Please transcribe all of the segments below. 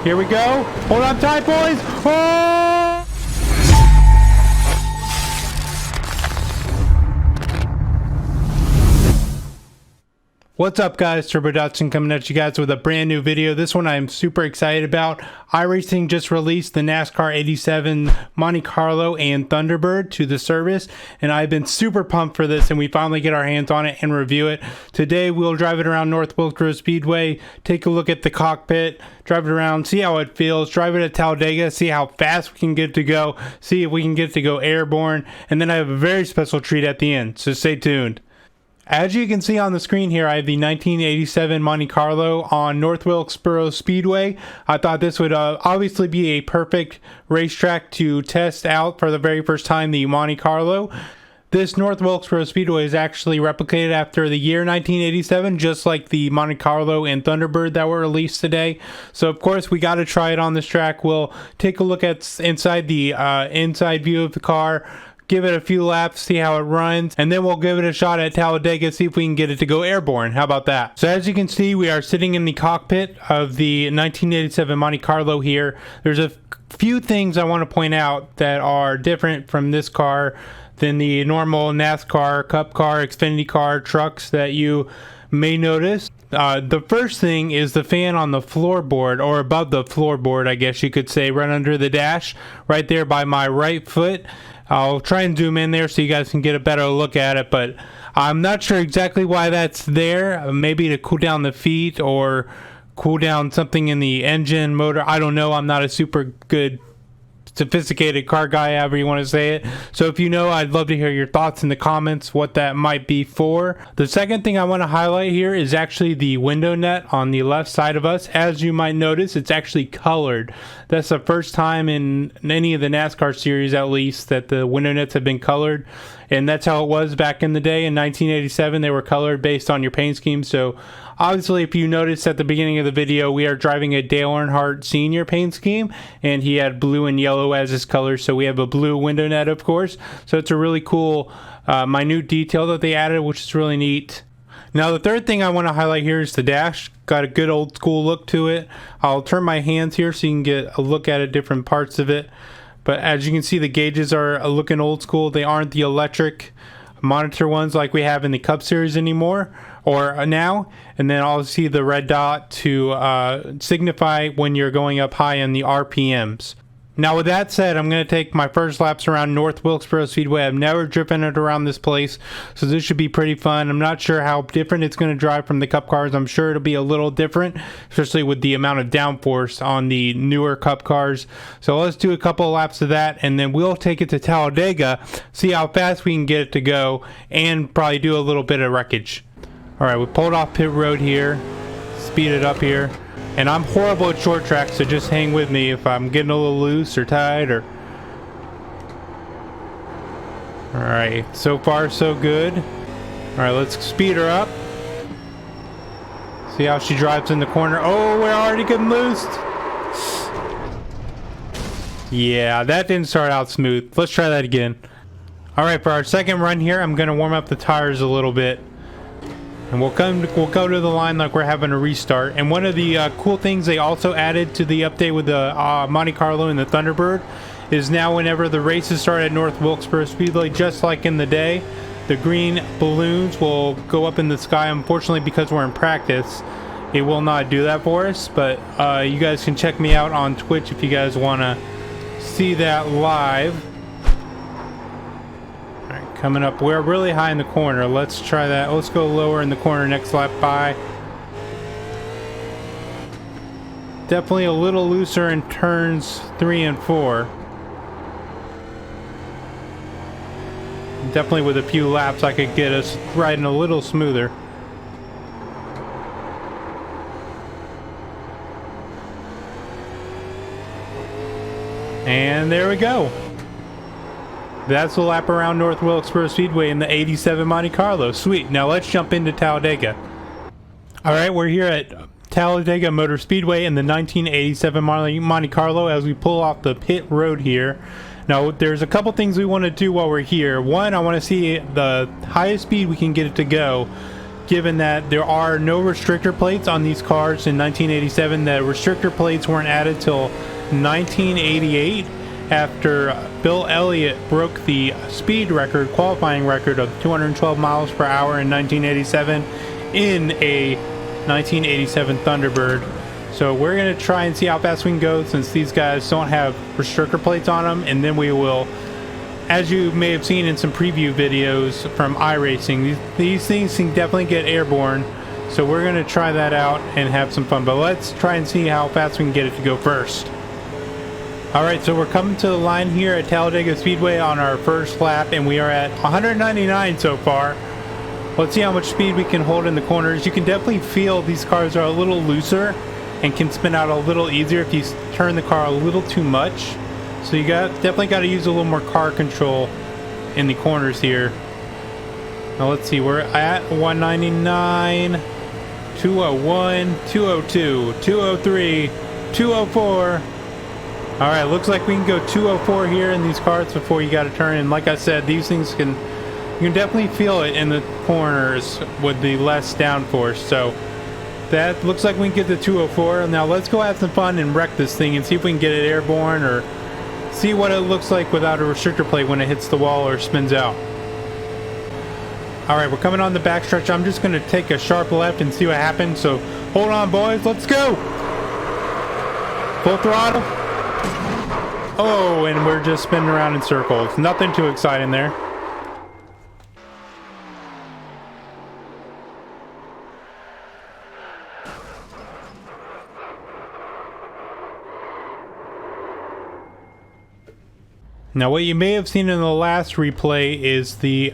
Here we go. Hold on tight, boys. Oh! What's up, guys? Turbo Dotson coming at you guys with a brand new video. This one I'm super excited about. iRacing just released the NASCAR 87 Monte Carlo and Thunderbird to the service, and I've been super pumped for this, and we finally get our hands on it and review it. Today we'll drive it around North Wilksboro Speedway, take a look at the cockpit, drive it around, see how it feels, drive it at Talladega, see how fast we can get to go, see if we can get to go airborne, and then I have a very special treat at the end, so stay tuned. As you can see on the screen here, I have the 1987 Monte Carlo on North Wilkesboro Speedway. I thought this would obviously be a perfect racetrack to test out for the very first time the Monte Carlo. This North Wilkesboro Speedway is actually replicated after the year 1987, just like the Monte Carlo and Thunderbird that were released today. So of course we got to try it on this track. We'll take a look at inside the inside view of the car, give it a few laps, see how it runs, and then we'll give it a shot at Talladega, see if we can get it to go airborne. How about that? So as you can see, we are sitting in the cockpit of the 1987 Monte Carlo here. There's a few things I want to point out that are different from this car than the normal NASCAR, Cup car, Xfinity car trucks that you may notice. The first thing is the fan on the floorboard, or above the floorboard, I guess you could say, right under the dash, right there by my right foot. I'll try and zoom in there so you guys can get a better look at it, but I'm not sure exactly why that's there. Maybe to cool down the feet or cool down something in the engine motor. I don't know. I'm not a super good sophisticated car guy, however you want to say it. So if you know, I'd love to hear your thoughts in the comments what that might be for. The second thing I want to highlight here is actually the window net on the left side of us. As you might notice, it's actually colored. That's the first time in any of the NASCAR series, at least, that the window nets have been colored. And that's how it was back in the day. In 1987, they were colored based on your paint scheme. So obviously, if you noticed at the beginning of the video, we are driving a Dale Earnhardt Sr. paint scheme, and he had blue and yellow as his colors. So we have a blue window net, of course. So it's a really cool, minute detail that they added, which is really neat. Now, the third thing I want to highlight here is the dash. Got a good old school look to it. I'll turn my hands here so you can get a look at it, different parts of it. But as you can see, the gauges are looking old school. They aren't the electric monitor ones like we have in the Cup Series anymore, or now. And then I'll see the red dot to signify when you're going up high in the RPMs. Now with that said, I'm going to take my first laps around North Wilkesboro Speedway. I've never driven it around this place, so this should be pretty fun. I'm not sure how different it's going to drive from the Cup cars. I'm sure it'll be a little different, especially with the amount of downforce on the newer Cup cars. So let's do a couple of laps of that, and then we'll take it to Talladega, see how fast we can get it to go, and probably do a little bit of wreckage. Alright, we pulled off pit road here, speed it up here. And I'm horrible at short tracks, so just hang with me if I'm getting a little loose or tight or... Alright, so far so good. Alright, let's speed her up. See how she drives in the corner. Oh, we're already getting loosed. Yeah, that didn't start out smooth. Let's try that again. Alright, for our second run here, I'm going to warm up the tires a little bit. And we'll go to the line like we're having a restart. And one of the cool things they also added to the update with the Monte Carlo and the Thunderbird is now whenever the races start at North Wilkesboro Speedway, just like in the day, the green balloons will go up in the sky. Unfortunately, because we're in practice, it will not do that for us. But you guys can check me out on Twitch if you guys want to see that live. Coming up, we're really high in the corner. Let's try that. Let's go lower in the corner next lap by. Definitely a little looser in turns 3 and 4. Definitely with a few laps I could get us riding a little smoother. And there we go. That's the lap around North Wilkesboro Speedway in the 87 Monte Carlo. Sweet. Now let's jump into Talladega. Alright, we're here at Talladega Motor Speedway in the 1987 Monte Carlo as we pull off the pit road here. Now, there's a couple things we want to do while we're here. One, I want to see the highest speed we can get it to go given that there are no restrictor plates on these cars in 1987. The restrictor plates weren't added till 1988 after Bill Elliott broke the speed record, qualifying record of 212 miles per hour in 1987 in a 1987 Thunderbird. So we're going to try and see how fast we can go since these guys don't have restrictor plates on them, and then we will, as you may have seen in some preview videos from iRacing, these things can definitely get airborne. So we're going to try that out and have some fun. But let's try and see how fast we can get it to go first. Alright, so we're coming to the line here at Talladega Speedway on our first lap, and we are at 199 so far. Let's see how much speed we can hold in the corners. You can definitely feel these cars are a little looser and can spin out a little easier if you turn the car a little too much. So you definitely got to use a little more car control in the corners here. Now let's see, we're at 199, 201, 202, 203, 204. Alright, looks like we can go 204 here in these cars before you got to turn. And like I said, these things you can definitely feel it in the corners with the less downforce. So that looks like we can get to 204. Now let's go have some fun and wreck this thing and see if we can get it airborne, or see what it looks like without a restrictor plate when it hits the wall or spins out. Alright, we're coming on the backstretch. I'm just going to take a sharp left and see what happens. So hold on, boys. Let's go. Full throttle. Oh, and we're just spinning around in circles. Nothing too exciting there. Now what you may have seen in the last replay is the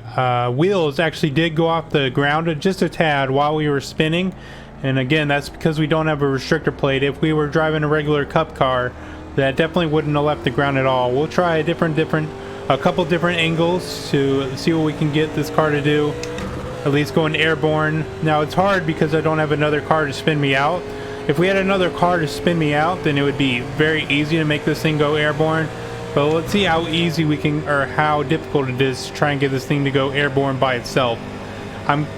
wheels actually did go off the ground just a tad while we were spinning. And again, that's because we don't have a restrictor plate. If we were driving a regular cup car, that definitely wouldn't have left the ground at all. We'll try a couple different angles to see what we can get this car to do. At least going airborne. Now it's hard because I don't have another car to spin me out. If we had another car to spin me out, then it would be very easy to make this thing go airborne. But let's see how easy we can, or how difficult it is to try and get this thing to go airborne by itself.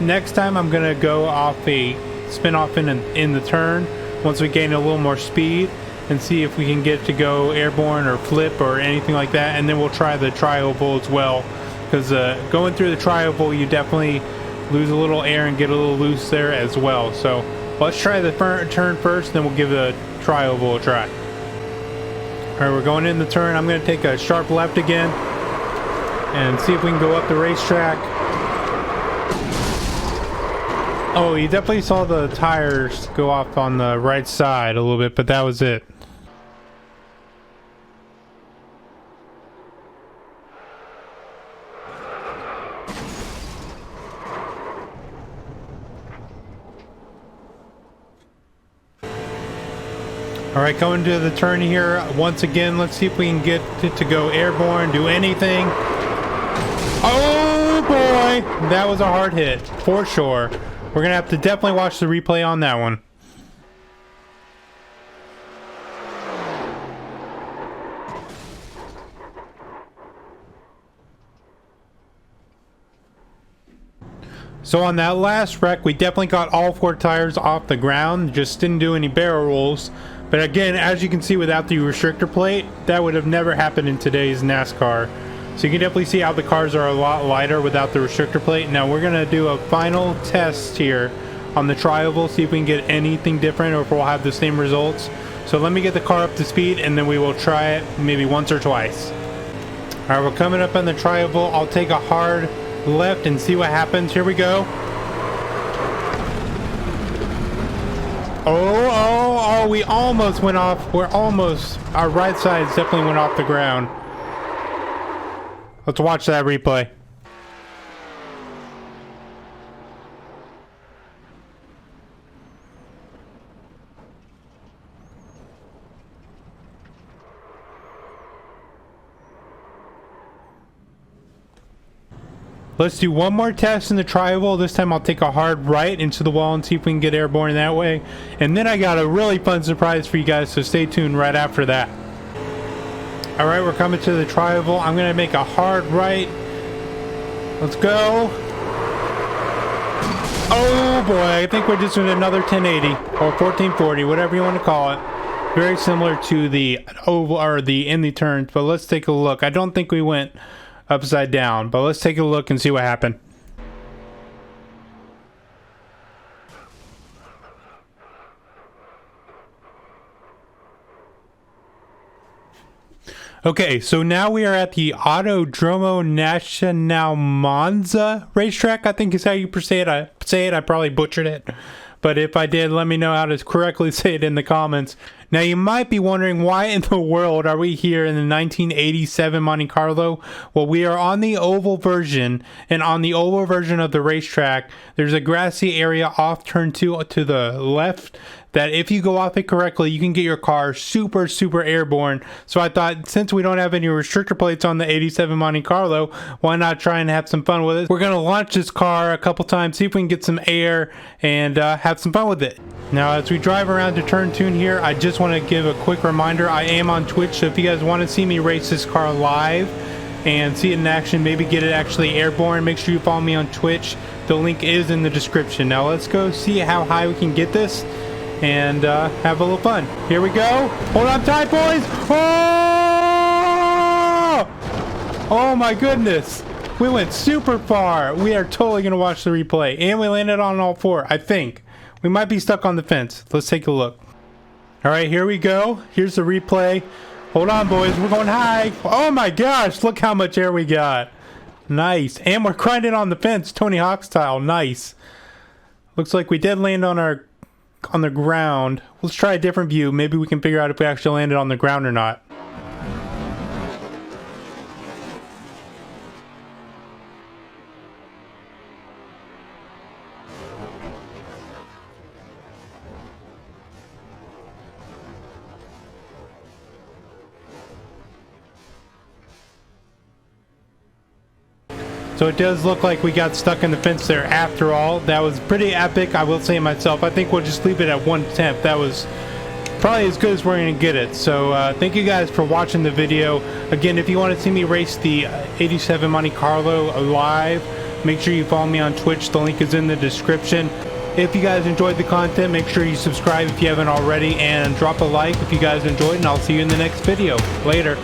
Next time I'm gonna go off a spin off in the turn once we gain a little more speed, and see if we can get it to go airborne or flip or anything like that. And then we'll try the tri-oval as well, because going through the tri-oval you definitely lose a little air and get a little loose there as well. So let's try the turn first, then we'll give the tri-oval a try. Alright, we're going in the turn. I'm going to take a sharp left again and see if we can go up the racetrack. Oh, you definitely saw the tires go off on the right side a little bit, but that was it. Alright, going to the turn here once again. Let's see if we can get it to go airborne, do anything. Oh boy, that was a hard hit for sure. We're gonna have to definitely watch the replay on that one. So on that last wreck, we definitely got all four tires off the ground, just didn't do any barrel rolls. But again, as you can see, without the restrictor plate, that would have never happened in today's NASCAR. So you can definitely see how the cars are a lot lighter without the restrictor plate. Now we're gonna do a final test here on the tri-oval, see if we can get anything different or if we'll have the same results. So let me get the car up to speed and then we will try it maybe once or twice. Alright, we're coming up on the tri-oval. I'll take a hard left and see what happens. Here we go. Oh, we almost went off. Our right sides definitely went off the ground. Let's watch that replay. Let's do one more test in the tri-oval. This time I'll take a hard right into the wall and see if we can get airborne that way. And then I got a really fun surprise for you guys, so stay tuned right after that. Alright, we're coming to the tri-oval. I'm going to make a hard right. Let's go. Oh boy, I think we're just doing another 1080 or 1440, whatever you want to call it. Very similar to the oval or the in the turns, but let's take a look. I don't think we went upside down, but let's take a look and see what happened. Okay, so now we are at the Autodromo Nazionale Monza racetrack, I think is how you say it. I probably butchered it, but if I did, let me know how to correctly say it in the comments. Now you might be wondering, why in the world are we here in the 1987 Monte Carlo? Well, we are on the oval version, and on the oval version of the racetrack, there's a grassy area off turn 2 to the left that if you go off it correctly, you can get your car super airborne. So I thought, since we don't have any restrictor plates on the 87 Monte Carlo, why not try and have some fun with it? We're gonna launch this car a couple times, see if we can get some air and have some fun with it. Now as we drive around to turn 2 here, I just want to give a quick reminder, I am on Twitch, so if you guys want to see me race this car live and see it in action, maybe get it actually airborne, make sure you follow me on Twitch. The link is in the description. Now let's go see how high we can get this and have a little fun. Here we go. Hold on tight, boys. Oh my goodness, we went super far. We are totally gonna watch the replay, and we landed on all 4. I think we might be stuck on the fence. Let's take a look. All right, here we go. Here's the replay. Hold on, boys, we're going high. Oh my gosh, look how much air we got. Nice. And we're grinding on the fence, Tony Hawk style. Nice. Looks like we did land on the ground. Let's try a different view. Maybe we can figure out if we actually landed on the ground or not. So it does look like we got stuck in the fence there after all. That was pretty epic, I will say myself. I think we'll just leave it at 1/10. That was probably as good as we're going to get it. So thank you guys for watching the video. Again, if you want to see me race the 87 Monte Carlo live, make sure you follow me on Twitch. The link is in the description. If you guys enjoyed the content, make sure you subscribe if you haven't already, and drop a like if you guys enjoyed, and I'll see you in the next video. Later.